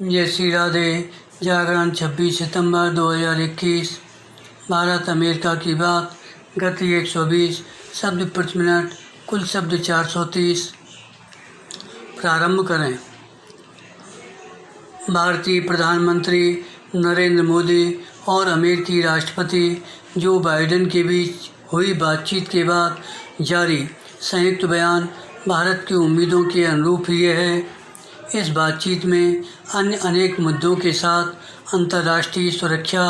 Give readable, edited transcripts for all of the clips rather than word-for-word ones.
जय श्री राधे। जागरण 26 सितंबर 2021। भारत अमेरिका की बात। गति 120 शब्द प्रति मिनट, कुल शब्द 430। प्रारंभ करें। भारतीय प्रधानमंत्री नरेंद्र मोदी और अमेरिकी राष्ट्रपति जो बाइडेन के बीच हुई बातचीत के बाद जारी संयुक्त बयान भारत की उम्मीदों के अनुरूप ही है। इस बातचीत में अन्य अनेक मुद्दों के साथ अंतर्राष्ट्रीय सुरक्षा,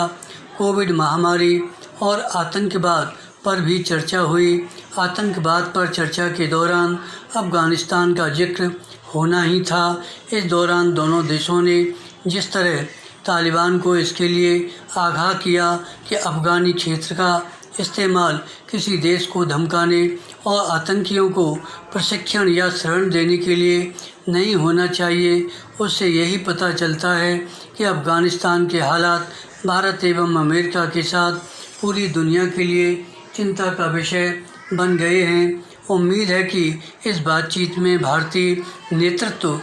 कोविड महामारी और आतंकवाद पर भी चर्चा हुई। आतंकवाद पर चर्चा के दौरान अफगानिस्तान का जिक्र होना ही था। इस दौरान दोनों देशों ने जिस तरह तालिबान को इसके लिए आगाह किया कि अफगानी क्षेत्र का इस्तेमाल किसी देश को धमकाने और आतंकियों को प्रशिक्षण या शरण देने के लिए नहीं होना चाहिए, उससे यही पता चलता है कि अफगानिस्तान के हालात भारत एवं अमेरिका के साथ पूरी दुनिया के लिए चिंता का विषय बन गए हैं। उम्मीद है कि इस बातचीत में भारतीय नेतृत्व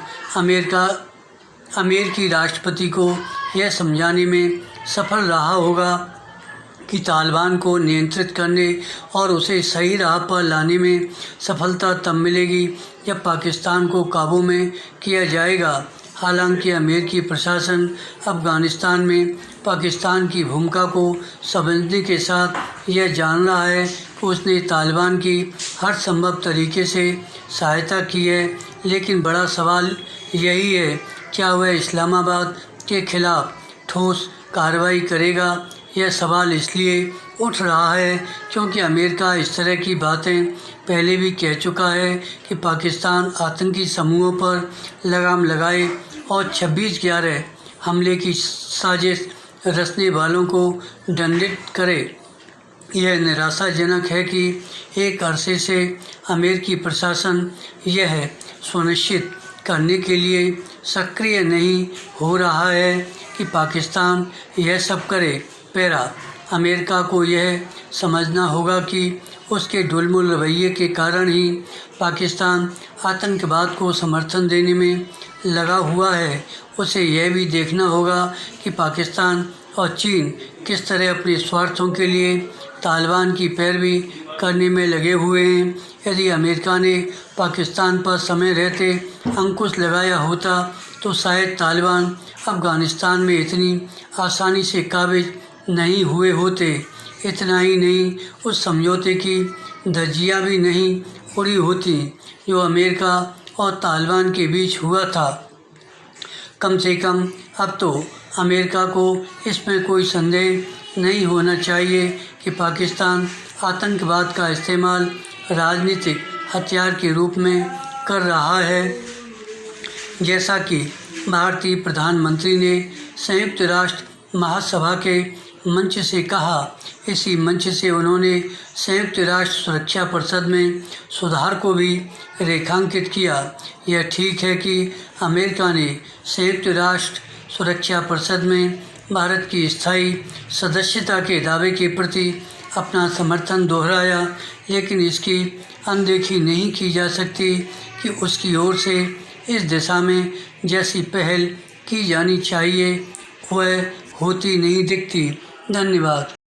अमेरिकी राष्ट्रपति को यह समझाने में सफल रहा होगा कि तालिबान को नियंत्रित करने और उसे सही राह पर लाने में सफलता तब मिलेगी जब पाकिस्तान को काबू में किया जाएगा। हालांकि अमेरिकी प्रशासन अफगानिस्तान में पाकिस्तान की भूमिका को समझने के साथ यह जान रहा है कि उसने तालिबान की हर संभव तरीके से सहायता की है, लेकिन बड़ा सवाल यही है, क्या वह इस्लामाबाद के खिलाफ ठोस कार्रवाई करेगा। यह सवाल इसलिए उठ रहा है क्योंकि अमेरिका इस तरह की बातें पहले भी कह चुका है कि पाकिस्तान आतंकी समूहों पर लगाम लगाए और 26/11 हमले की साजिश रचने वालों को दंडित करे। यह निराशाजनक है कि एक अरसे से अमेरिकी प्रशासन यह सुनिश्चित करने के लिए सक्रिय नहीं हो रहा है कि पाकिस्तान यह सब करे। पैरा अमेरिका को यह समझना होगा कि उसके ढुलमुल रवैये के कारण ही पाकिस्तान आतंकवाद को समर्थन देने में लगा हुआ है। उसे यह भी देखना होगा कि पाकिस्तान और चीन किस तरह अपने स्वार्थों के लिए तालिबान की पैरवी करने में लगे हुए हैं। यदि अमेरिका ने पाकिस्तान पर समय रहते अंकुश लगाया होता तो शायद तालिबान अफगानिस्तान में इतनी आसानी से काबिज नहीं हुए होते। इतना ही नहीं, उस समझौते की धज्जियां भी नहीं उड़ी होती जो अमेरिका और तालिबान के बीच हुआ था। कम से कम अब तो अमेरिका को इसमें कोई संदेह नहीं होना चाहिए कि पाकिस्तान आतंकवाद का इस्तेमाल राजनीतिक हथियार के रूप में कर रहा है। जैसा कि भारतीय प्रधानमंत्री ने संयुक्त राष्ट्र महासभा के मंच से कहा, इसी मंच से उन्होंने संयुक्त राष्ट्र सुरक्षा परिषद में सुधार को भी रेखांकित किया। यह ठीक है कि अमेरिका ने संयुक्त राष्ट्र सुरक्षा परिषद में भारत की स्थायी सदस्यता के दावे के प्रति अपना समर्थन दोहराया, लेकिन इसकी अनदेखी नहीं की जा सकती कि उसकी ओर से इस दिशा में जैसी पहल की जानी चाहिए वह होती नहीं दिखती। धन्यवाद।